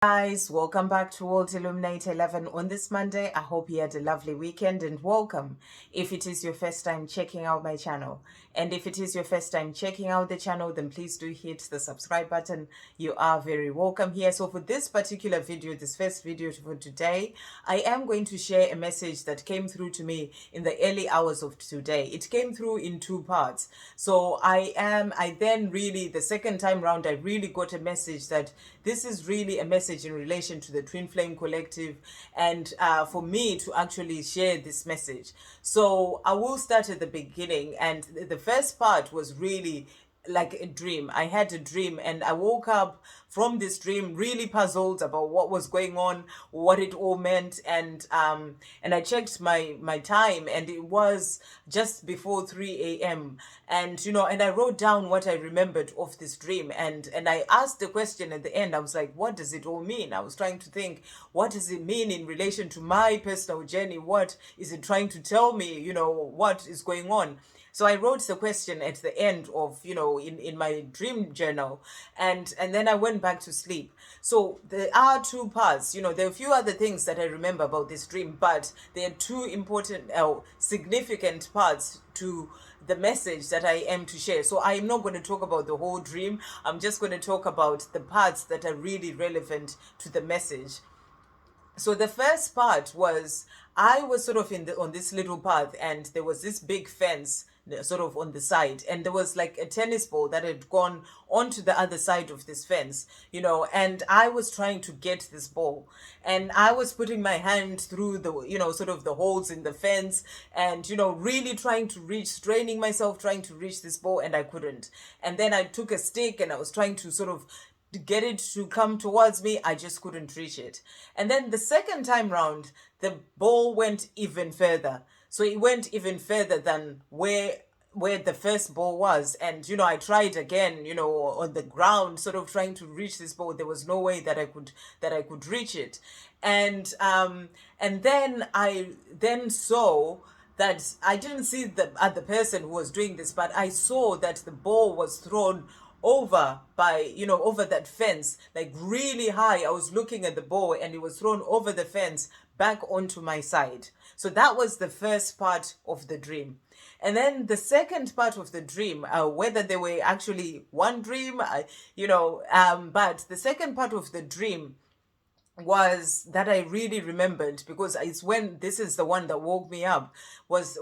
Guys, welcome back to World Illuminate 11 on this Monday. I hope you had a lovely weekend and welcome if it is your first time checking out my channel. And if it is your first time checking out the channel, then please do hit the subscribe button. You are very welcome here. So for this particular video, this first video for today, I am going to share a message that came through to me in the early hours of today. It came through in two parts. So the second time round, I really got a message that this is really a message in relation to the Twin Flame Collective, and for me to actually share this message. So I will start at the beginning, and the first part was really like a dream. I had a dream and I woke up from this dream really puzzled about what was going on, what it all meant, and I checked my time and it was just before 3 a.m. and I wrote down what I remembered of this dream, and I asked the question at the end. I was like, what does it all mean? I was trying to think, what does it mean in relation to my personal journey? What is it trying to tell me? What is going on? So I wrote the question at the end of, in my dream journal, and then I went back to sleep. So there are two parts. There are a few other things that I remember about this dream, but there are two important, significant parts to the message that I am to share. So I'm not going to talk about the whole dream. I'm just going to talk about the parts that are really relevant to the message. So the first part was, I was sort of on this little path, and there was this big fence sort of on the side, and there was like a tennis ball that had gone onto the other side of this fence, and I was trying to get this ball, and I was putting my hand through the, sort of the holes in the fence, and, really trying to reach, straining myself, trying to reach this ball, and I couldn't. And then I took a stick and I was trying to sort of to get it to come towards me. I just couldn't reach it. And then the second time round, the ball went even further. So it went even further than where the first ball was. And, I tried again, on the ground, sort of trying to reach this ball. There was no way that I could reach it. And then I then saw that I didn't see the other person who was doing this, but I saw that the ball was thrown over by, over that fence, like really high. I was looking at the ball and it was thrown over the fence back onto my side. So that was the first part of the dream. And then the second part of the dream, whether they were actually one dream, but the second part of the dream was that I really remembered, because it's when this is the one that woke me up, was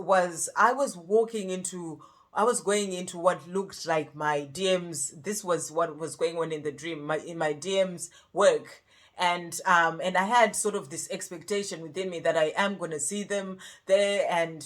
I was going into what looked like my DMs. This was what was going on in the dream, in my DMs work. And I had sort of this expectation within me that I am going to see them there, and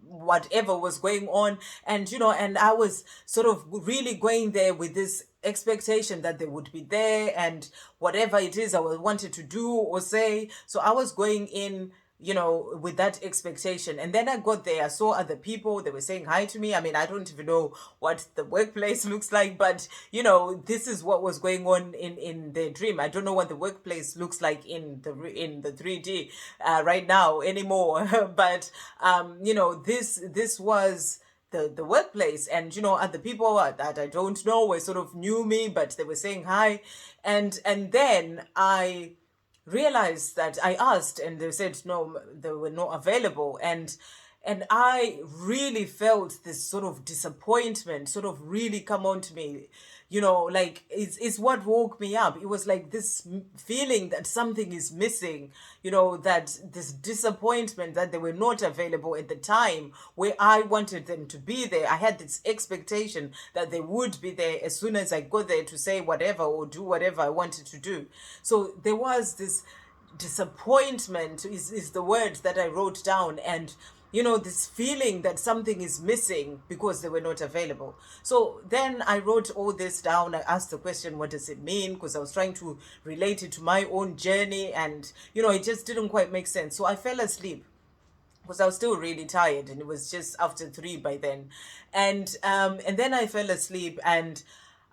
whatever was going on, and and I was sort of really going there with this expectation that they would be there, and whatever it is I wanted to do or say. So I was going in, with that expectation. And then I got there, I saw other people, they were saying hi to me. I mean, I don't even know what the workplace looks like, but this is what was going on in the dream. I don't know what the workplace looks like in the 3D right now anymore. But this was the workplace, and other people that I don't know were sort of knew me, but they were saying hi. And then I realized that I asked, and they said no, they were not available. And I really felt this sort of disappointment sort of really come on to me. Like it's what woke me up. It was like this feeling that something is missing, that this disappointment that they were not available at the time where I wanted them to be there. I had this expectation that they would be there as soon as I got there to say whatever or do whatever I wanted to do. So there was this disappointment is the word that I wrote down, and this feeling that something is missing because they were not available. So then I wrote all this down. I asked the question, what does it mean? Because I was trying to relate it to my own journey, and it just didn't quite make sense. So I fell asleep because I was still really tired, and it was just after 3 by then. And then I fell asleep, and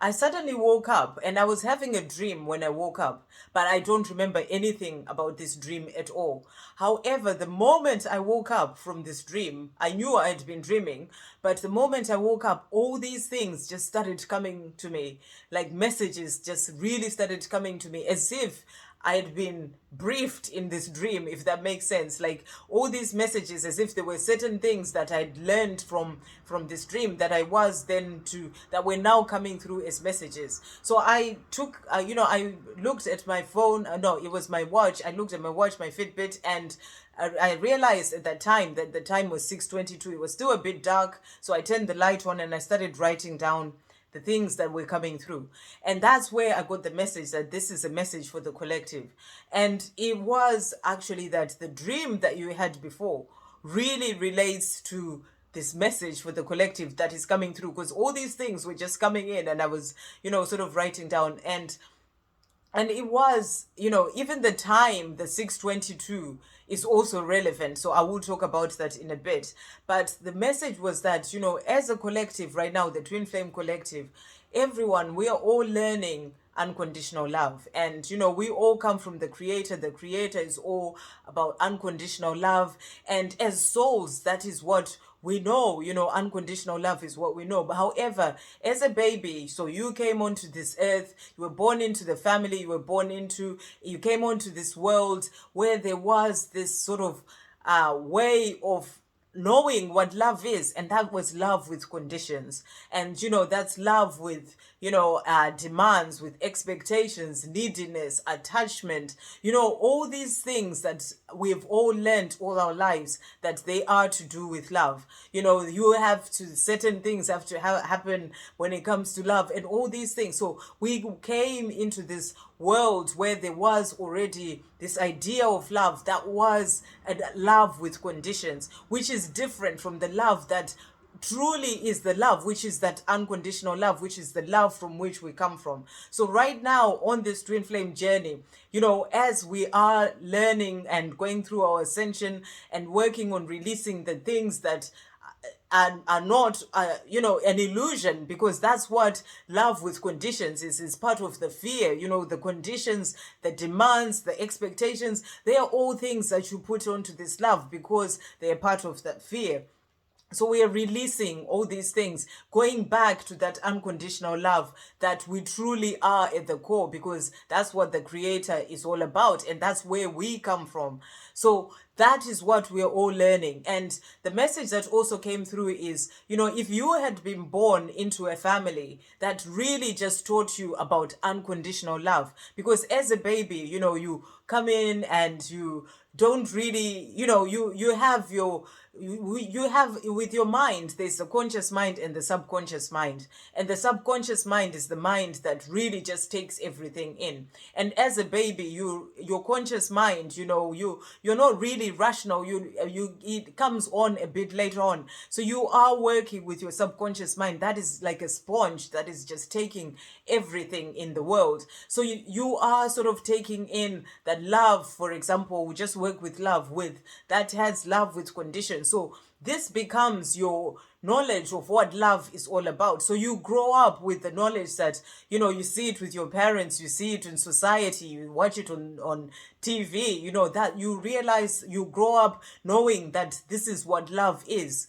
I suddenly woke up and I was having a dream when I woke up, but I don't remember anything about this dream at all. However, the moment I woke up from this dream, I knew I had been dreaming, but the moment I woke up, all these things just started coming to me, like messages just really started coming to me as if I had been briefed in this dream, if that makes sense. Like all these messages, as if there were certain things that I'd learned from this dream that I was then to that were now coming through as messages. So I took, I looked at my phone. No, it was my watch. I looked at my watch, my Fitbit, and I realized at that time that the time was 6:22. It was still a bit dark, so I turned the light on and I started writing down the things that were coming through. And that's where I got the message that this is a message for the collective. And it was actually that the dream that you had before really relates to this message for the collective that is coming through, because all these things were just coming in and I was, sort of writing down. And it was, even the time, the 6:22 is also relevant. So I will talk about that in a bit. But the message was that, as a collective right now, the Twin Flame Collective, everyone, we are all learning unconditional love. And, we all come from the Creator. The Creator is all about unconditional love. And as souls, that is what we know, unconditional love is what we know. But however, as a baby, so you came onto this earth, you were born into the family, you came onto this world where there was this sort of way of knowing what love is, and that was love with conditions. And that's love with demands, with expectations, neediness, attachment, all these things that we've all learned all our lives that they are to do with love. You have to, certain things have to happen when it comes to love and all these things. So we came into this world where there was already this idea of love that was a love with conditions, which is different from the love that truly is the love, which is that unconditional love, which is the love from which we come from. So right now on this twin flame journey, as we are learning and going through our ascension and working on releasing the things that are not an illusion, because that's what love with conditions is part of the fear. The conditions, the demands, the expectations, they are all things that you put onto this love because they are part of that fear. So we are releasing all these things, going back to that unconditional love that we truly are at the core, because that's what the Creator is all about. And that's where we come from. So that is what we are all learning. And the message that also came through is, if you had been born into a family that really just taught you about unconditional love, because as a baby, you come in and you don't really, you have you have with your mind, there's the conscious mind and the subconscious mind, and the subconscious mind is the mind that really just takes everything in. And as a baby, your conscious mind, you're not really rational. It comes on a bit later on, so you are working with your subconscious mind that is like a sponge that is just taking everything in the world. So you are sort of taking in that love. For example, we just work with love with that has love with conditions. So this becomes your knowledge of what love is all about. So you grow up with the knowledge that, you see it with your parents, you see it in society, you watch it on TV, that you realize, you grow up knowing that this is what love is.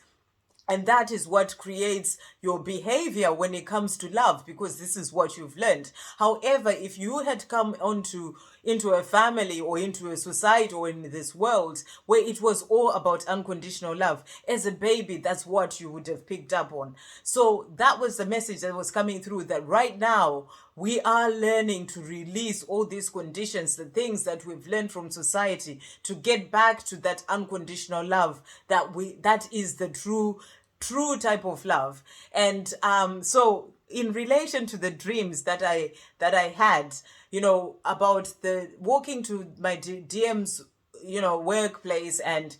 And that is what creates your behavior when it comes to love, because this is what you've learned. However, if you had come into a family or into a society or in this world where it was all about unconditional love, as a baby, that's what you would have picked up on. So that was the message that was coming through, that right now we are learning to release all these conditions, the things that we've learned from society, to get back to that unconditional love that is the true type of love. And so in relation to the dreams that I had, about the walking to my DM's workplace, and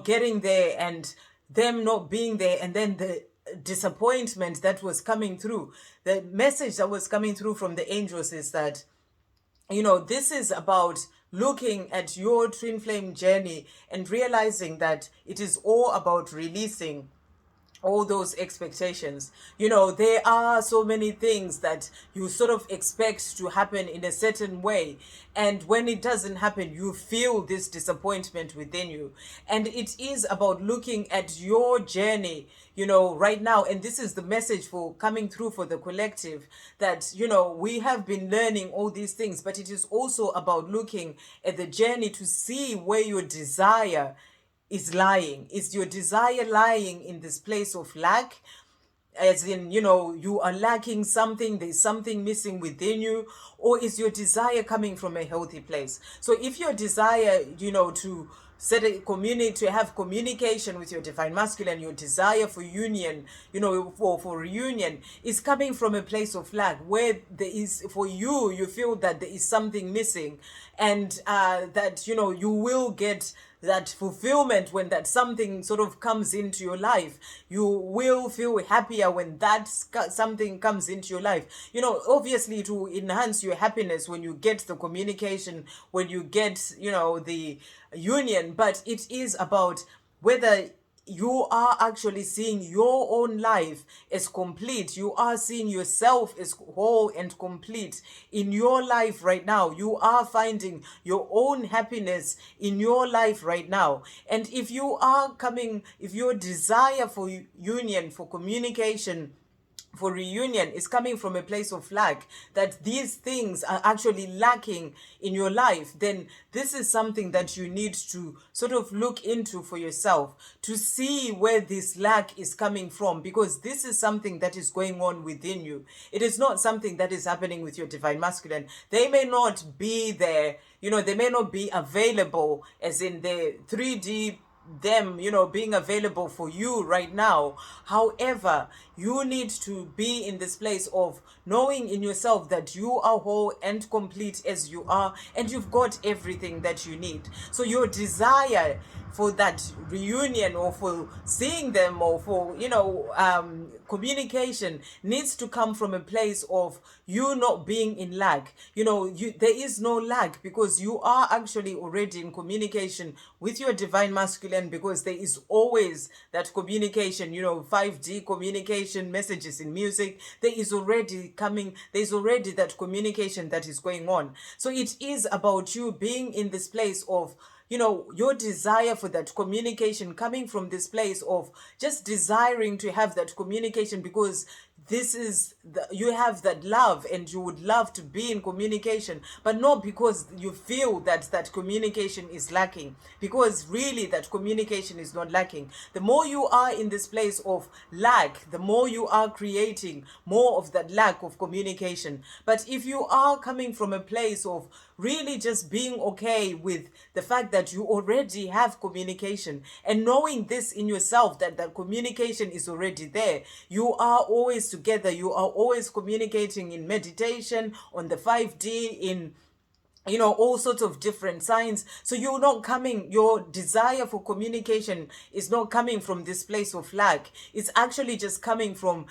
getting there and them not being there, and then the disappointment that was coming through, the message that was coming through from the angels is that, this is about looking at your twin flame journey and realizing that it is all about releasing all those expectations. You know, there are so many things that you sort of expect to happen in a certain way, and when it doesn't happen, you feel this disappointment within you. And it is about looking at your journey, you know, right now. And this is the message for coming through for the collective, that, you know, we have been learning all these things, but it is also about looking at the journey to see where your desire is lying. Is your desire lying in this place of lack? As in, you know, you are lacking something, there's something missing within you, or is your desire coming from a healthy place? So if your desire, you know, to set a community, to have communication with your divine masculine, your desire for union, you know, for reunion, is coming from a place of lack, where there is, for you, you feel that there is something missing, and that, you know, you will get that fulfillment when that something sort of comes into your life. You will feel happier when that something comes into your life. You know, obviously to enhance your happiness when you get the communication, when you get, you know, the union. But it is about whether you are actually seeing your own life as complete. You are seeing yourself as whole and complete in your life right now. You are finding your own happiness in your life right now. And if you are coming, if your desire for union, for communication, for reunion is coming from a place of lack, that these things are actually lacking in your life, then this is something that you need to sort of look into for yourself, to see where this lack is coming from, because this is something that is going on within you. It is not something that is happening with your divine masculine. They may not be there, you know, they may not be available, as in the 3D, them, you know, being available for you right now. However, you need to be in this place of knowing in yourself that you are whole and complete as you are, and you've got everything that you need. So your desire for that reunion, or for seeing them, or for, you know, communication, needs to come from a place of you not being in lack. You know, there is no lack, because you are actually already in communication with your divine masculine, because there is always that communication, you know, 5D communication, messages in music. There is already coming, there's already that communication that is going on. So it is about you being in this place of, you know, your desire for that communication, coming from this place of just desiring to have that communication, because this is you have that love and you would love to be in communication, but not because you feel that that communication is lacking, because really that communication is not lacking. The more you are in this place of lack, the more you are creating more of that lack of communication. But if you are coming from a place of really just being okay with the fact that you already have communication, and knowing this in yourself, that that communication is already there, you are always together, you are always communicating in meditation, on the 5D, in, you know, all sorts of different signs. So you're not coming, your desire for communication is not coming from this place of lack. It's actually just coming from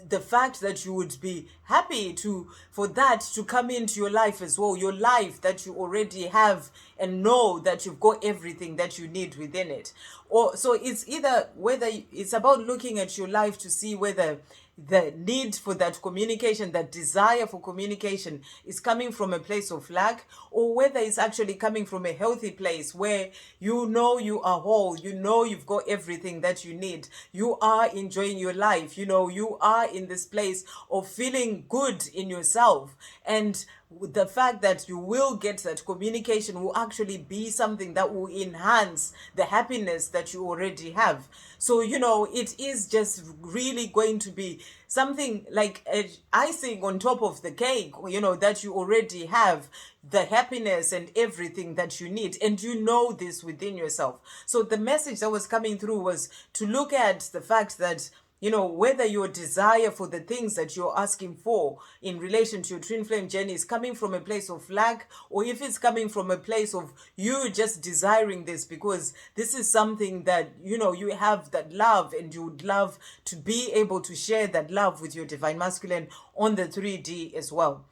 the fact that you would be happy to, for that to come into your life as well, your life that you already have, and know that you've got everything that you need within it. Or so it's either, whether it's about looking at your life to see whether the need for that communication, that desire for communication, is coming from a place of lack, or whether it's actually coming from a healthy place where you know you are whole, you know you've got everything that you need, you are enjoying your life, you know, you are in this place of feeling good in yourself. And the fact that you will get that communication will actually be something that will enhance the happiness that you already have. So, you know, it is just really going to be something like icing on top of the cake, you know, that you already have the happiness and everything that you need, and you know this within yourself. So the message that was coming through was to look at the fact that, you know, whether your desire for the things that you're asking for in relation to your twin flame journey is coming from a place of lack, or if it's coming from a place of you just desiring this because this is something that, you know, you have that love and you would love to be able to share that love with your divine masculine on the 3D as well.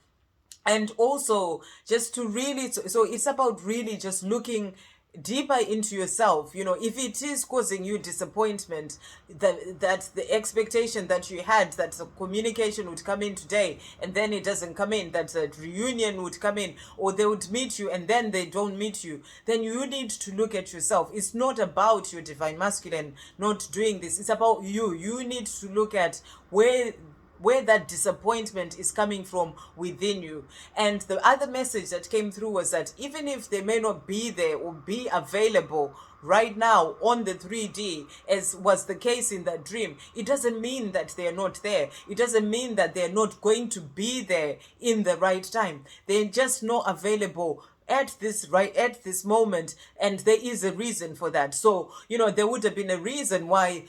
And also just to really, so it's about really just looking deeper into yourself. If it is causing you disappointment, that the expectation that you had that the communication would come in today and then it doesn't come in, that the reunion would come in, or they would meet you and then they don't meet you, then you need to look at yourself. It's not about your divine masculine not doing this. It's about you. You need to look at where that disappointment is coming from within you. And the other message that came through was that even if they may not be there or be available right now on the 3D, as was the case in that dream, it doesn't mean that they're not there. It doesn't mean that they're not going to be there in the right time. They're just not available at this moment, and there is a reason for that. So there would have been a reason why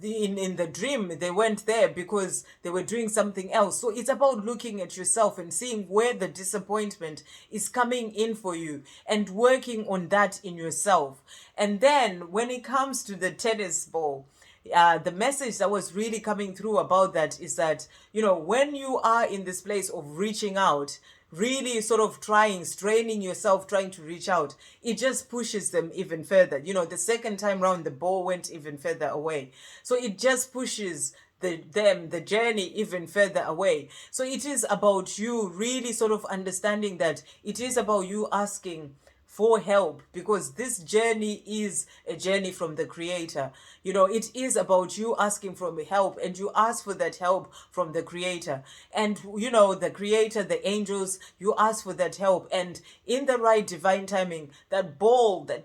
in the dream they weren't there, because they were doing something else. So it's about looking at yourself and seeing where the disappointment is coming in for you and working on that in yourself. And then when it comes to the tennis ball, the message that was really coming through about that is that when you are in this place of reaching out, really sort of straining yourself, trying to reach out, it just pushes them even further. The second time round, the ball went even further away. So it just pushes the journey even further away. So it is about you really sort of understanding that it is about you asking for help, because this journey is a journey from the Creator. It is about you asking for help, and you ask for that help from the Creator. And the Creator, the angels, you ask for that help, and in the right divine timing, that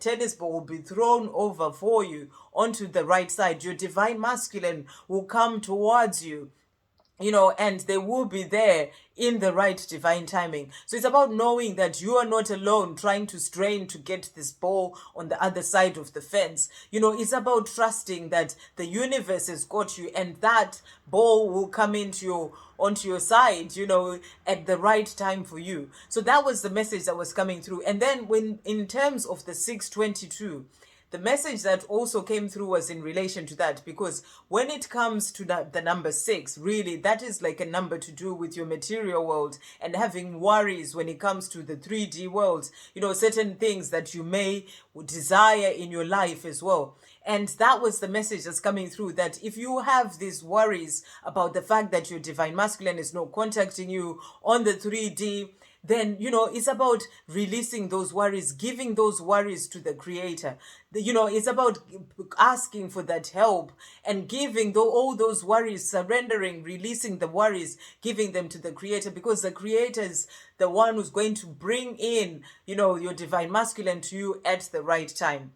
tennis ball will be thrown over for you onto the right side. Your divine masculine will come towards you, and they will be there in the right divine timing. So it's about knowing that you are not alone trying to strain to get this ball on the other side of the fence. It's about trusting that the universe has got you, and that ball will come onto your side, at the right time for you. So that was the message that was coming through. And then in terms of the 622, the message that also came through was in relation to that, because when it comes to the number 6, really, that is like a number to do with your material world and having worries when it comes to the 3D world, certain things that you may desire in your life as well. And that was the message that's coming through, that if you have these worries about the fact that your divine masculine is not contacting you on the 3D, then it's about releasing those worries, giving those worries to the Creator. It's about asking for that help and giving all those worries, surrendering, releasing the worries, giving them to the Creator, because the Creator is the one who's going to bring in your divine masculine to you at the right time.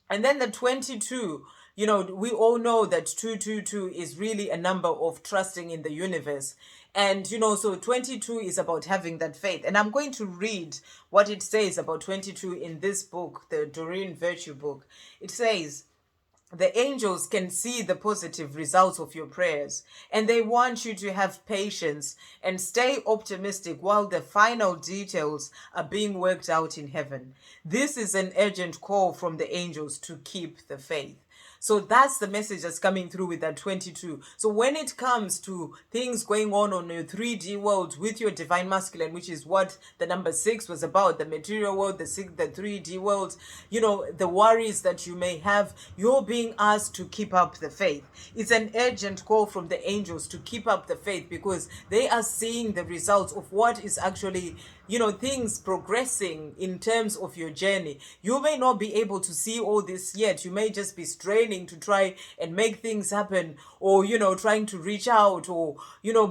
And then the 22, we all know that 222 is really a number of trusting in the universe. And, so 22 is about having that faith. And I'm going to read what it says about 22 in this book, the Doreen Virtue book. It says, the angels can see the positive results of your prayers, and they want you to have patience and stay optimistic while the final details are being worked out in heaven. This is an urgent call from the angels to keep the faith. So that's the message that's coming through with that 22. So when it comes to things going on your 3D world with your divine masculine, which is what the number 6 was about, the material world, the 3D world, the worries that you may have, you're being asked to keep up the faith. It's an urgent call from the angels to keep up the faith, because they are seeing the results of what is actually things progressing in terms of your journey. You may not be able to see all this yet. You may just be straining to try and make things happen, or, trying to reach out, or,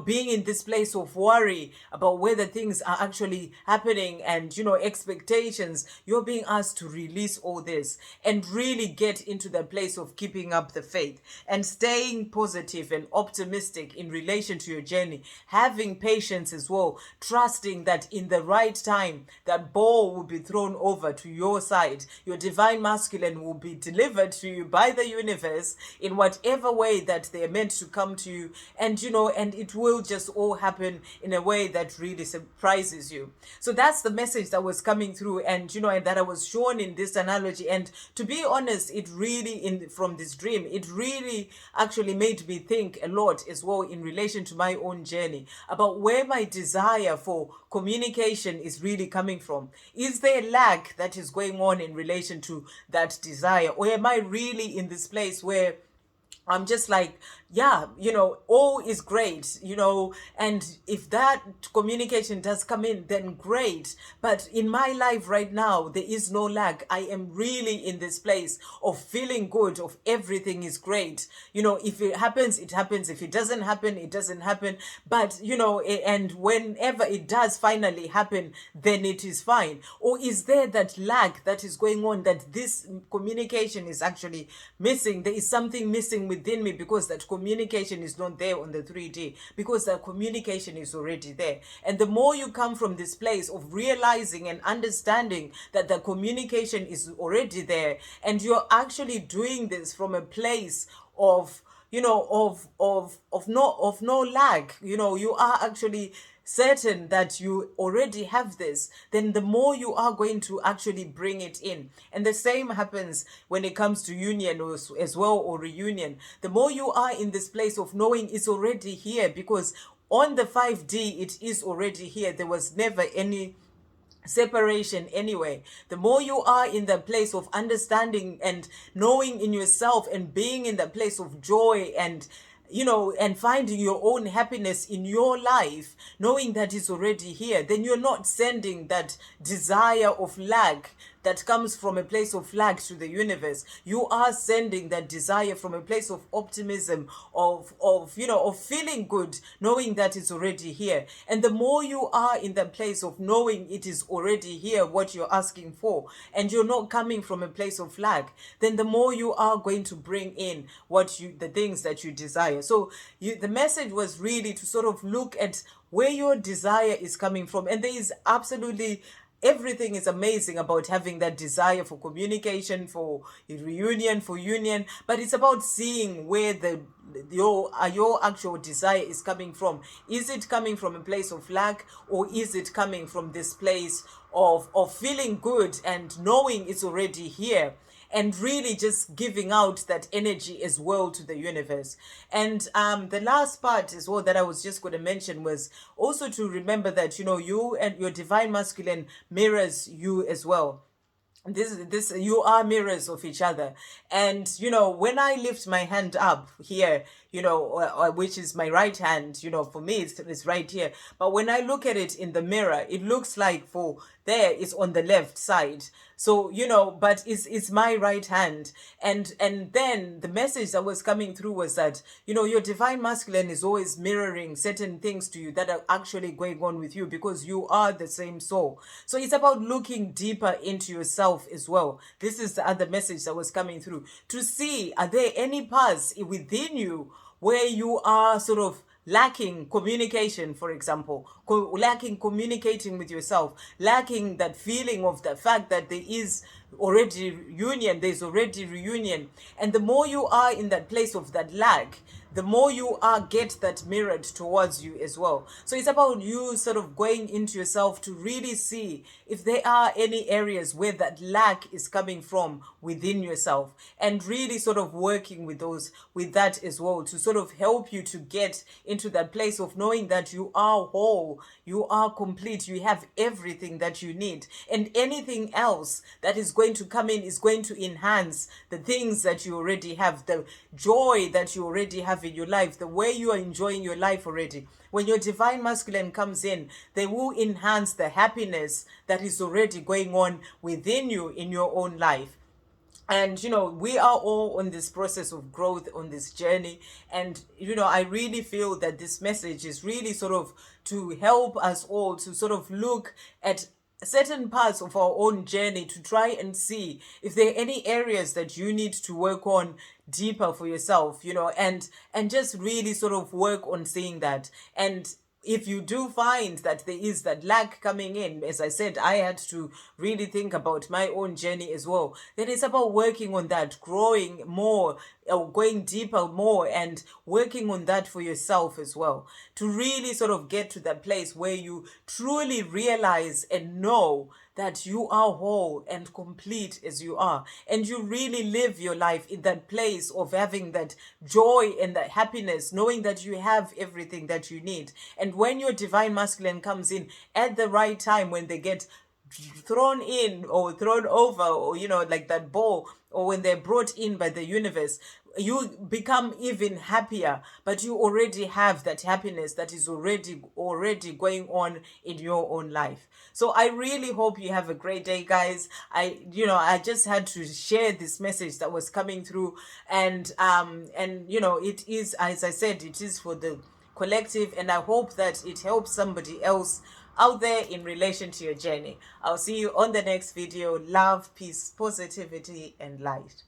being in this place of worry about whether things are actually happening and, expectations. You're being asked to release all this and really get into the place of keeping up the faith and staying positive and optimistic in relation to your journey, having patience as well, trusting that in the right time, that ball will be thrown over to your side. Your divine masculine will be delivered to you by the universe in whatever way that they are meant to come to you. And, and it will just all happen in a way that really surprises you. So that's the message that was coming through, and, and that I was shown in this analogy. And to be honest, it really, from this dream, it really actually made me think a lot as well in relation to my own journey about where my desire for communication is really coming from? Is there lag that is going on in relation to that desire? Or am I really in this place where I'm just like, yeah, all is great, and if that communication does come in, then great. But in my life right now, there is no lag. I am really in this place of feeling good, of everything is great. If it happens, it happens. If it doesn't happen, it doesn't happen. But, and whenever it does finally happen, then it is fine. Or is there that lag that is going on, that this communication is actually missing? There is something missing within me because that communication is not there on the 3D, because that communication is already there. And the more you come from this place of realizing and understanding that the communication is already there, and you're actually doing this from a place of no lag, you are actually certain that you already have this, then the more you are going to actually bring it in. And the same happens when it comes to union as well, or reunion. The more you are in this place of knowing it's already here, because on the 5D it is already here. There was never any separation anyway. The more you are in the place of understanding and knowing in yourself and being in the place of joy and and finding your own happiness in your life, knowing that it's already here, then you're not sending that desire of lack that comes from a place of lack to the universe. You are sending that desire from a place of optimism, of feeling good, knowing that it's already here. And the more you are in the place of knowing it is already here, what you're asking for, and you're not coming from a place of lack, then the more you are going to bring in the things that you desire. So the message was really to sort of look at where your desire is coming from. And there is absolutely everything is amazing about having that desire for communication, for reunion, for union, but it's about seeing where your actual desire is coming from. Is it coming from a place of lack, or is it coming from this place of feeling good and knowing it's already here, and really just giving out that energy as well to the universe? And the last part as well that I was just going to mention was also to remember that you and your divine masculine mirrors you as well. This you are mirrors of each other. And when I lift my hand up here, which is my right hand, for me it's right here, but when I look at it in the mirror, it looks like for there is on the left side. So but it's my right hand. And then the message that was coming through was that your divine masculine is always mirroring certain things to you that are actually going on with you, because you are the same soul. So it's about looking deeper into yourself as well. This is the other message that was coming through, to see, are there any parts within you where you are sort of lacking communication, for example, lacking communicating with yourself, lacking that feeling of the fact that there is already union, there's already reunion. And the more you are in that place of that lack, the more you get that mirrored towards you as well. So it's about you sort of going into yourself to really see if there are any areas where that lack is coming from within yourself, and really sort of working with that as well, to sort of help you to get into that place of knowing that you are whole, you are complete, you have everything that you need, and anything else that is going to come in is going to enhance the things that you already have, the joy that you already have in your life, the way you are enjoying your life already. When your divine masculine comes in, they will enhance the happiness that is already going on within you in your own life. And we are all on this process of growth, on this journey. And I really feel that this message is really sort of to help us all to sort of look at certain parts of our own journey, to try and see if there are any areas that you need to work on deeper for yourself, and just really sort of work on seeing that. And if you do find that there is that lack coming in, as I said, I had to really think about my own journey as well. Then it's about working on that, growing more going deeper more and working on that for yourself as well, to really sort of get to that place where you truly realize and know that you are whole and complete as you are, and you really live your life in that place of having that joy and that happiness, knowing that you have everything that you need. And when your divine masculine comes in at the right time, when they get thrown in or thrown over, or like that ball, or when they're brought in by the universe, you become even happier, but you already have that happiness that is already going on in your own life. So I really hope you have a great day, guys. I just had to share this message that was coming through, and it is, as I said, it is for the collective, and I hope that it helps somebody else out there in relation to your journey. I'll see you on the next video. Love, peace, positivity, and light.